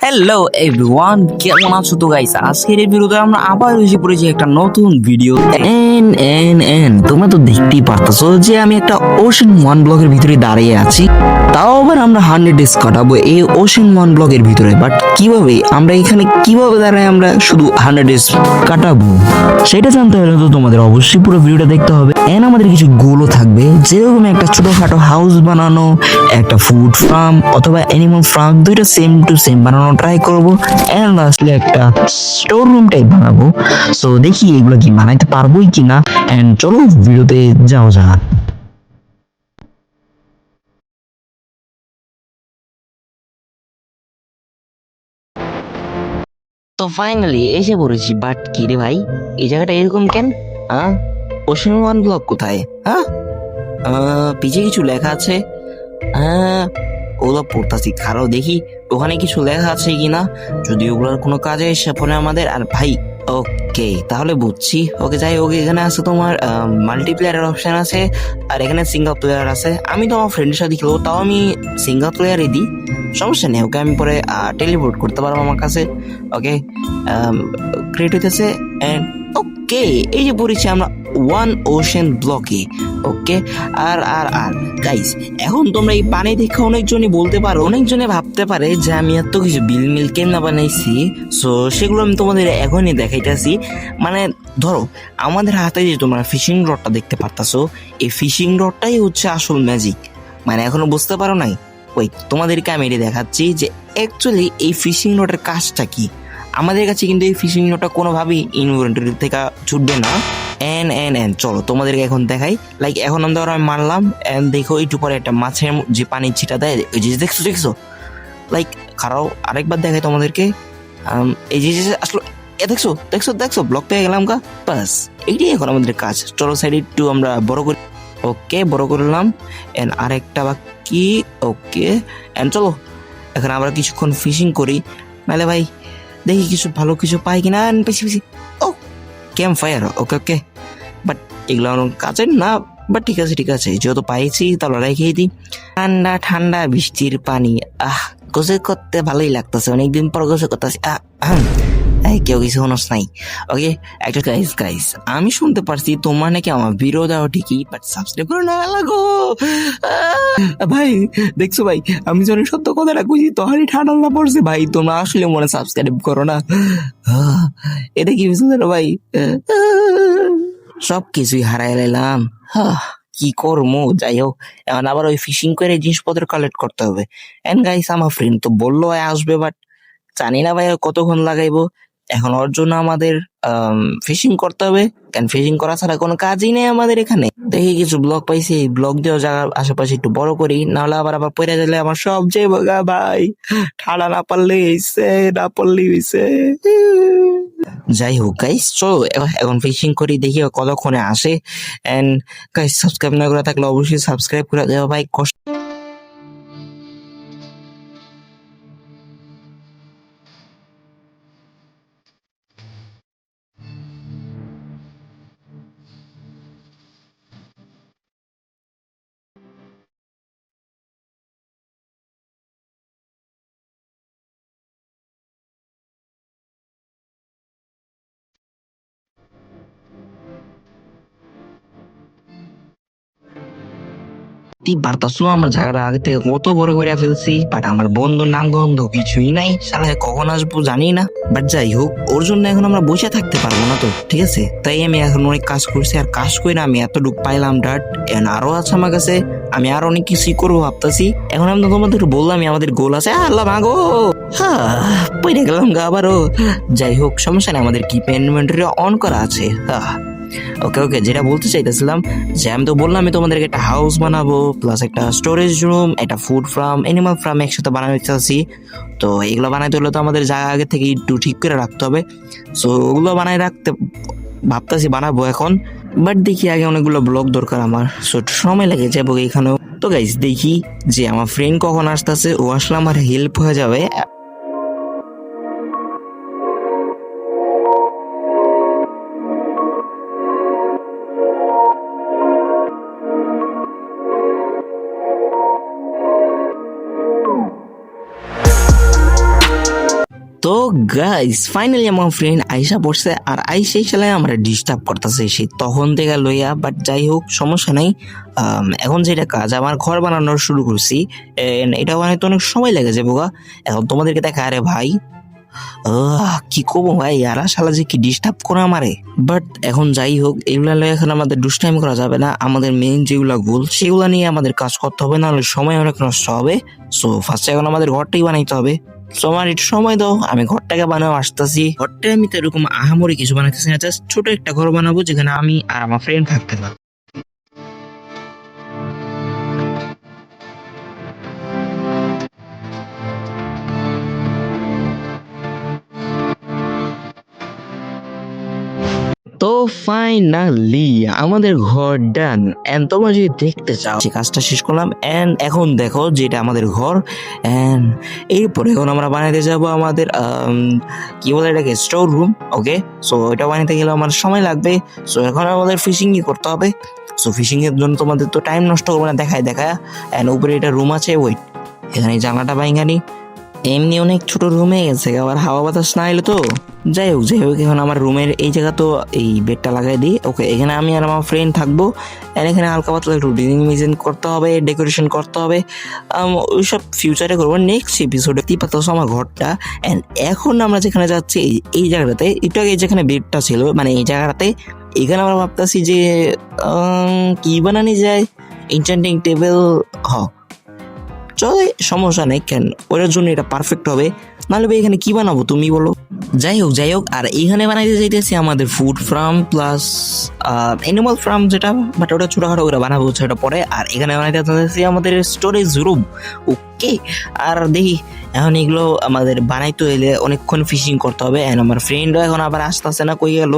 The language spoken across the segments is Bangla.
হ্যালো এভরিওয়ান, কেমন আছো? তো গাইস, আজকের এই ভিডিওতে আমরা আবার এসে পড়েছি একটা নতুন ভিডিও। তোমরা তো দেখতেই পারতেছো যে আমি একটা ওশন ওয়ান ব্লকের ভিতরে দাঁড়িয়ে আছি। তাও আবার আমরা 100 ডেজ কাটাবো এই ওশন ওয়ান ব্লকের ভিতরে। বাট কিভাবে আমরা এখানে কিভাবে দাঁড়ায় আমরা শুধু 100 ডেজ কাটাবো, সেটা জানতে হলে তো তোমাদের অবশ্যই পুরো ভিডিওটা দেখতে হবে। এন্ড আমাদের কিছু গোলও থাকবে, যেরকম একটা ছোটখাটো হাউস বানানো, একটা ফুড ফার্ম অথবা অ্যানিমাল ফার্ম, দুইটা সেম টু সেম বানানো ট্রাই করবো। এন্ড লাস্টলি একটা স্টোর রুম টাইপ বানাবো। সো দেখি এগুলো কি বানাইতে পারবোই কিনা। এন্ড চলো ভিডিওতে যাও যাক। তো ফাইনালি এসে পড়েছি। বাট কি রে ভাই, এই জায়গাটা এরকম কেন? হ্যাঁ, ওশন ওয়ান ব্লক কোথায়? হ্যাঁ, পিছে কিছু লেখা আছে। হ্যাঁ, ওগুলো পড়তাছি, খারাপ দেখি ওখানে কিছু লেখা আছে কিনা, যদি ওগুলোর কোনো কাজে এসে পড়ে আমাদের। আর ভাই, ওকে তাহলে বুঝছি। ওকে যাই হোক, এখানে আছে তোমার মাল্টিপ্লেয়ারের অপশন আছে, আর এখানে সিঙ্গল প্লেয়ার আছে। আমি তো আমার ফ্রেন্ডের সাথে খেলবো, তাও আমি সিঙ্গল প্লেয়ারই দিই, সমস্যা নেই। ওকে আমি পরে টেলিপোর্ট করতে পারবো আমার কাছে। ওকে, ক্রিয়েট হইতেছে। ওকে, এই যে পড়েছি আমরা ওয়ান ওশন ব্লকে। ওকে, আর আর আর গাইস, এখন তোমরা এই পানি দেখে অনেকজনই বলতে পারো, অনেকজনে ভাবতে পারে যে আমি এত কিছু বিল মিল কেমনা বানাইছি। সো সেগুলো আমি তোমাদের এখনই দেখাইতেছি। মানে ধরো, আমাদের হাতে যে তোমরা ফিশিং রডটা দেখতে পারতাছো, এই ফিশিং রডটাই হচ্ছে আসল ম্যাজিক। মানে এখনো বুঝতে পারো নাই? ওই তোমাদেরকে আমি এটা দেখাচ্ছি যে অ্যাকচুয়ালি এই ফিশিং রডের কাজটা কি। আমাদের কাছে কিন্তু এই ফিশিং রডটা কোনোভাবেই ইনভেন্টরি থেকে ছুটবে না। চলো তোমাদেরকে এখন দেখাই। লাইক এখন আমি মারলাম, এন্ড দেখো একটু পরে একটা মাছের যে পানির ছিটা দেয়, ওই যে দেখছো দেখছো। লাইক খারাপ, আরেকবার দেখাই তোমাদেরকে। এই যে আসলে দেখছো দেখছো দেখছো, ব্লক পেয়ে গেলাম গা। বাস এইটাই এখন আমাদের কাজ। চলো সাইড একটু আমরা বড় করি। ওকে, বড় করলাম। এন্ড আরেকটা বাকি। ওকে, এন্ড চলো এখন আমরা কিছুক্ষণ ফিশিং করি, নাহলে ভাই দেখি কিছু ভালো কিছু পাই কিনা। বেশি বেশি ও camp fire. Okay okay, but এগুলো কাজের না। বাট ঠিক আছে ঠিক আছে, যেহেতু পাইছি তাহলে রেখেই দিই। ঠান্ডা ঠান্ডা বৃষ্টির পানি, গোসল করতে ভালোই লাগতেছে, অনেকদিন পর গোসল করতেছি। কেউ কিছু হনস নাই। ওকে, একটা গাইস গাইস, আমি শুনতে পারছি তোমার নাকি আমার ভিডিও দেওয়া ঠিকই, বাট সাবস্ক্রাইব করে না লাগো। ভাই দেখছো ভাই, আমি যখন সত্য কথাটা কইছি তখনই ঠান্ডা না পড়ছে। ভাই তোমরা আসলে মনে সাবস্ক্রাইব করো না। এটা কি বুঝলে ভাই? সব কিছুই হারাই লাইলাম। কি করবো? যাই হোক, এখন আবার ওই ফিশিং করে জিনিসপত্র কালেক্ট করতে হবে। এন্ড গাইস, আমার ফ্রেন্ড তো বললো আসবে, বাট জানি না ভাই কতক্ষণ লাগাইবো। এখন ওর জন্য আমাদের ফিশিং করতে হবে, কারণ ফিশিং করা ছাড়া কোনো কাজই নেই আমাদের এখানে। দেখি কিছু ব্লক পাইছি, এই ব্লক দিয়ে জায়গার আশেপাশে একটু বড় করি, নাহলে আবার আবার পড়ে গেলে আমার সব যে বগা ভাই। ঠাড়া না পারলে হইছে, না পারলে হইছে। যাই হোক গাইস, চলো এখন ফিশিং করি, দেখি কতক্ষণে আসে। এন্ড গাইস, সাবস্ক্রাইব না করে থাকলে অবশ্যই সাবস্ক্রাইব করে দেওয়া ভাই, কষ্ট। পারতাছো আমরা জায়গাটা আগে থেকে কত বড় করে ফেলছি, বাট আমার বন্ধুর নাম গন্ধ কিছুই নাই। সারা কখন আসবো জানি না। বাট যাই হোক, ওর জন্য এখন আমরা বসে থাকতে পারবো না তো, ঠিক আছে? তাই আমি এখন অনেক কাজ করছি, আর কাজ করে আমি এতটুকু পাইলাম ডাট। আরো আছে আমার কাছে, আমি আরো অনেক কিছুই করবো ভাবতেছি। এখন আমি তো তোমাদের বললাম আমাদের গোল আছে। আল্লাহ ভাগো, পড়ে গেলাম গা আবারও। যাই হোক, সমস্যা নেই, আমাদের কি ইনভেন্টরি অন করা আছে। ওকে ওকে, যেটা বলতে চাইতেছিলাম যে আমি তো বললাম আমি তোমাদেরকে একটা হাউস বানাবো, প্লাস একটা স্টোরেজ রুম, একটা ফুড ফার্ম, অ্যানিমাল ফার্ম একসাথে বানাতে চাচ্ছি। তো এগুলো বানাইতে হলে তো আমাদের জায়গা আগে থেকে একটু ঠিক করে রাখতে হবে। সো ওগুলো বানাই রাখতে ভাবতেছি, বানাবো এখন। বাট দেখি আগে অনেকগুলো ব্লক দরকার আমার, সো সময় লেগে যাবো এখানেও। তো গাইস, দেখি যে আমার ফ্রেন্ড কখন আসতেছে, ও আসলে আমার হেল্প হয়ে যাবে। তো গাইস ফাইনালি আমার ফ্রেন্ড আইসা পড়ছে, আর আইসা চালাই আমরা ডিস্টার্ব করতেছে সে তখন থেকে লইয়া। বাট যাই হোক সমস্যা নাই। এখন যেটা কাজ, আমার ঘর বানানোর শুরু করছি, এটা বানাইতে অনেক সময় লেগে যাবো গা। এখন তোমাদেরকে দেখা, আরে ভাই কি করবো ভাই, আর শালা যে কি ডিস্টার্ব করে আমারে। বাট এখন যাই হোক, এগুলা লয়ে এখন আমাদের দুষ্টাইম করা যাবে না। আমাদের মেইন যেগুলা গোল সেগুলা নিয়ে আমাদের কাজ করতে হবে, নাহলে সময় অনেক নষ্ট হবে। সো ফার্স্টে এখন আমাদের ঘরটাই বানাইতে হবে। সো আমার একটু সময় দাও, আমি ঘরটাকে বানাও আসতেছি। ঘরটা আমি তো এরকম আহামরি কিছু বানাইতেছি না, জাস্ট ছোট একটা ঘর বানাবো যেখানে আমি আর আমার ফ্রেন্ড থাকতে পারবো। তো ফাইনালি আমাদের ঘর ডান। এন্ড তোমরা যদি দেখতে চাও যে কাজটা শেষ করলাম, এন্ড এখন দেখো যেটা আমাদের ঘর। এন্ড এরপরে এখন আমরা বানাইতে যাব আমাদের কি বলে এটাকে, স্টোর রুম। ওকে, সো এটা বানাইতে গেলে আমার সময় লাগবে। সো এখন আমাদের ফিশিং করতে হবে। সো ফিশিং এর জন্য তোমাদের তো টাইম নষ্ট করবো না দেখায়। এন্ড উপরে এটা রুম আছে, ওয়েট, এখানে জানলাটা বাইঙ্গানি। এমনি অনেক ছোট রুমে গেছে, আবার হাওয়া বাতাস না এলে তো। যাই হোক এখন আমার রুমের এই জায়গা তো এই বেডটা লাগাই দিই। ওকে, এখানে আমি আর আমার ফ্রেন্ড থাকবো। আর এখানে হালকা পাতলা একটু ডিজাইন করতে হবে, ডেকোরেশন করতে হবে। ওইসব ফিউচারে করবো নেক্সট এপিসোডে। কি পাতা আমার ঘরটা। অ্যান্ড এখন আমরা যেখানে যাচ্ছি এই জায়গাটাতে, একটু আগে যেখানে বেডটা ছিল মানে এই জায়গাটাতে, এখানে আমরা ভাবতেছি যে কি বানানো যায়, এনচ্যান্টিং টেবিল। চলে, সমস্যা নেই, কেন ওটার জন্য এটা পারফেক্ট হবে। নাহলে এখানে কি বানাবো তুমি বলো। যাই হোক আর এখানে বানাইতে যাইতেছি আমাদের food farm plus animal farm যেটা, বাট ওটা ছোটখাটো করে বানাবো সেটা পরে। আর এখানে বানাইতে যাইতেছি আমাদের স্টোরেজ রুম। ওকে, আর দেখি এখন এগুলো আমাদের বানাইতে হইলে অনেকক্ষণ ফিশিং করতে হবে। অ্যান্ড আমার ফ্রেন্ডও এখন আবার আসতেছে না, কই গেল।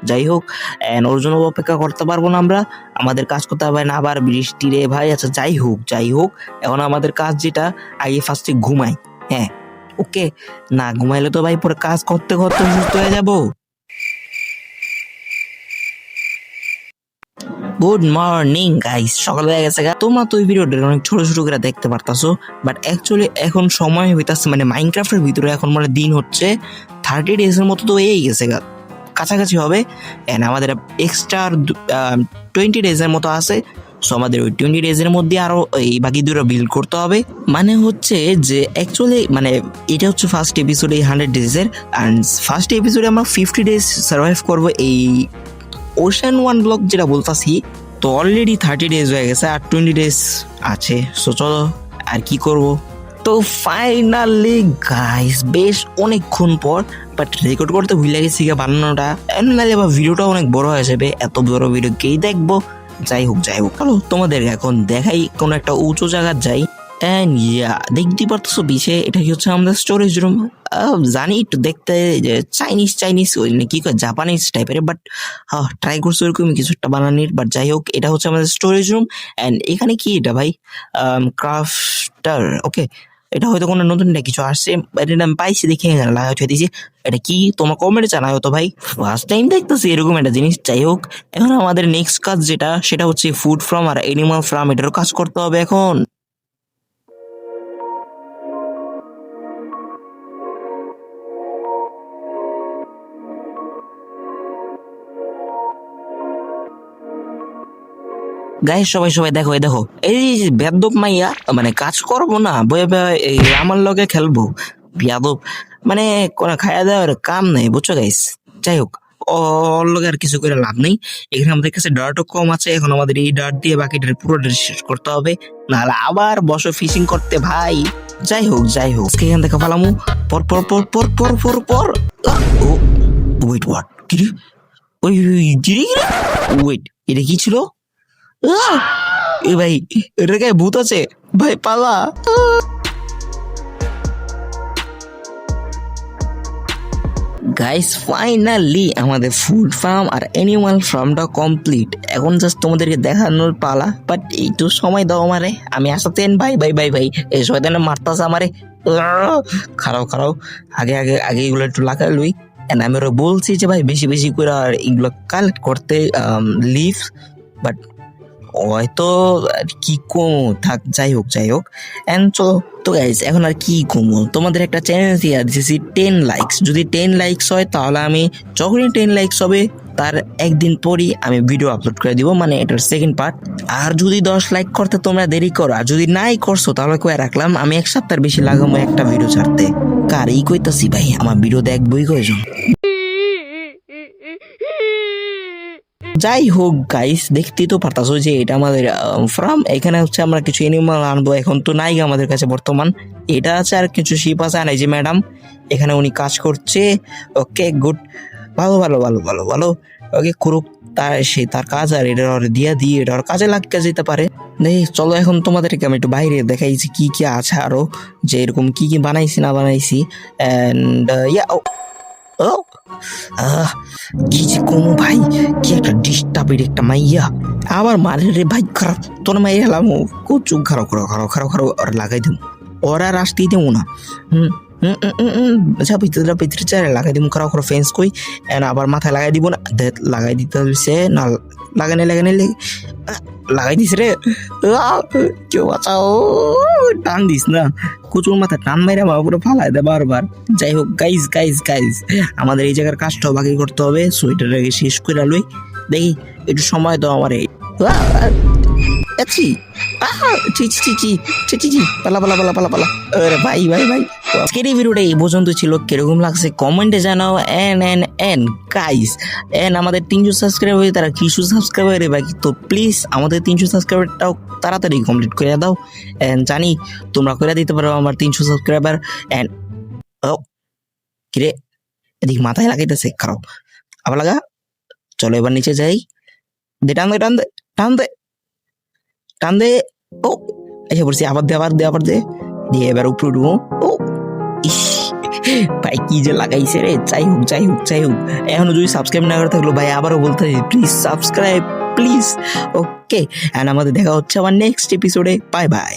যাই হোক, অ্যান্ড ওর জন্য অপেক্ষা করতে পারবো না আমরা, আমাদের কাজ করতে হবে না আবার বৃষ্টি রে ভাই। আচ্ছা যাই হোক এখন আমাদের কাজ যেটা, আগে ফার্স্টে ঘুমাই। হ্যাঁ ওকে, না ঘুমাইলে তো ভাই পরে কাজ করতে করতে সুস্থ হয়ে যাবো। গুড মর্নিং গাইস, সকাল হয়ে গেছে। তোমরা তো এই ভিডিওটা অনেক ছোট ছোট করে দেখতে পারতাছো, বাট অ্যাকচুয়ালি এখন সময় হইতাছে মানে মাইনক্রাফটের ভিতরে এখন মানে দিন হচ্ছে 30 days এর মতো তো এই গেছে কাছাকাছি হবে। এন্ড আমাদের এক্সট্রা 20 days এর মতো আছে। সো আমাদের ওই 20 days এর মধ্যে আরো এই বাকি দুটো বিল্ড করতে হবে। মানে হচ্ছে যে অ্যাকচুয়ালি মানে এটা হচ্ছে ফার্স্ট এপিসোড এই 100 days এর। অ্যান্ড ফার্স্ট এপিসোডে আমরা 50 days সার্ভাইভ করবো এই ওশান ওয়ান ব্লক যেটা বলতাছি। তো অলরেডি 30 days হয়ে গেছে, আর 20 days আছে। সো চলো আর কি করব। তো ফাইনালি গাইস, বেশ অনেকক্ষণ পর, বাট রেকর্ড করতে ভুলে গেছি বানানোটা, নাহলে আবার ভিডিওটা অনেক বড় হয়ে যাবে। এত বড় ভিডিও কেই দেখবো। যাই হোক চলো তোমাদের এখন দেখাই কোনো একটা উঁচু জায়গার যাই। এন্ড দেখতে পারতেছো বিছে, এটা কি হচ্ছে আমাদের স্টোরেজ রুম। জানি একটু দেখতে চাইনিজ কি কয় জাপানিজ টাইপের, বাট ট্রাই করছি ওরকম কিছু একটা বানানির। বাট যাই হোক, এটা হচ্ছে আমাদের স্টোরেজ রুম। এন্ড এখানে কি এটা ভাই, ক্রাফটার। ওকে, এটা হয়তো কোনো নতুন কিছু আসছে, এটা আমি পাইছি দেখে এখানে লাগাই হয়ে দিয়েছি। এটা কি তোমার কমেন্টে জানাও তো ভাই, ফার্স্ট টাইম দেখতেছি এরকম একটা জিনিস। যাই হোক, এখন আমাদের নেক্সট কাজ যেটা, সেটা হচ্ছে ফুড ফার্ম আর এনিমাল ফার্ম, এটারও কাজ করতে হবে এখন। গাইস সবাই দেখো এই বেয়াদব মাইয়া, মানে কাজ করবো না বয়ে এই আমার লগে খেলবো। বেয়াদব মানে কোনো খাওয়া দাওয়ার কাম নেই, বুঝছো গাইস। যাই হোক, ওর লগে আর কিছু করে লাভ নেই। এখানে আমাদের কাছে ডার্টও কম আছে, এখন আমাদের এই ডার্ট দিয়ে বাকিটা পুরোটা শেষ করতে হবে, নাহলে আবার বসো ফিশিং করতে ভাই। যাই হোক এখান থেকে ফালামু পর। ও ওয়েট, হোয়াট, কিরে ওই কিরে ওয়েট, এটা কি ছিল? এ ভাই, এটার গায়ে ভূত আছে ভাই, পালা। গাইস ফাইনালি আমাদের ফুড ফার্ম আর অ্যানিমাল ফার্মটা কমপ্লিট। এখন জাস্ট তোমাদেরকে দেখানোর পালা। বাট একটু সময় দাও আমারে, আমি আসাতেন ভাই এই শয়তানে মারতাছে আমারে। খারাপ আগে এগুলো একটু লাগাই লই। আমি ওরা বলছি যে ভাই বেশি করে এগুলো কালেক্ট করতে লিভ, বাট হয়তো আর কি কমো, থাক যাই হোক এন্ড চলো। তো গাইস এখন আর কি কমো, তোমাদের একটা চ্যালেঞ্জ দিয়ে দিয়েছি 10 লাইকস। যদি 10 লাইকস হয় তাহলে আমি যখনই 10 লাইকস হবে তার একদিন পরই আমি ভিডিও আপলোড করে দিব, মানে এটার সেকেন্ড পার্ট। আর যদি 10 লাইক করতে তোমরা দেরি করো, আর যদি নাই করছো তাহলে কয়ে রাখলাম আমি এক সপ্তাহের বেশি লাগাবো একটা ভিডিও ছাড়তে। কার এই কইতাছি ভাই, আমার ভিডিও দেখবই কয়জন। যাই হোক গাইস, দেখতেই তো পারতাছো যে এটা আমাদের ফার্ম। এখানে হচ্ছে আমরা কিছু এনিমাল আনবো, এখন তো নাই আমাদের কাছে বর্তমান। এটা আছে আর কিছু শিপ আছে, আর এই যে ম্যাডাম এখানে উনি কাজ করছে। ওকে গুড, ভালো ওকে করুক তার কাজ, আর এটা দিয়ে এটা ওর কাজে লাগতে যেতে পারে। দেখি চলো এখন তোমাদেরকে আমি একটু বাইরে দেখাইছি কি কি আছে আরো, যে এরকম কি কি বানাইছি না বানাইছি। এন্ড ও কি যে কমু ভাই, কি একটা ডিস্টার্বের একটা মাইয়া আবার মারে রে ভাই। খারাপ তোর মাইয়া হেলাম কচু, খারাপ ওরা লাগাই দেবো, ওরা আর আসতেই দেবো না। ভিতরে চারে লাগাই দিব, খারাপ ফেন্স কই আবার মাথায় লাগাই দিব না, লাগাই দিতে হচ্ছে না, লাগাই দিস রে। কেউ বাঁচাও, টান দিস না, কুচুর মাথা টান মাইরা মা পুরো ফালাই দে বারবার। যাই হোক গাইজ আমাদের এই জায়গার কাজটাও বাকি করতে হবে, সোয়েটার শেষ করে লই। দেখি একটু সময় দাও আমার। পালা আরে ভাই আজকের এই ভিডিওটা এই পর্যন্ত ছিল। কিরকম লাগছে কমেন্টে জানাও। এন গাইস আমাদের 300 সাবস্ক্রাইব হয়ে তারা কিছু সাবস্ক্রাইবার বাকি, তো প্লিজ আমাদের 300 সাবস্ক্রাইবারটাও তাড়াতাড়ি কমপ্লিট করে দাও। জানি তোমরা করে দিতে পারো আমার 300 সাবস্ক্রাইবার। এন্ড কিরে এদিক মাথায় লাগাইতেছে, খারাপ আবার লাগা। চলো এবার নিচে যাই, টান দে। ও এসে পড়ছি, আবার দে দিয়ে এবার উপরে উঠবো। ও ইস ভাই কি যে লাগাইছে রে। যাই হোক এখনো যদি সাবস্ক্রাইব না করে থাকলো ভাই, আবারও বলতে please subscribe please. Okay, and আমাদের দেখা হচ্ছে আবার নেক্সট এপিসোডে। বাই।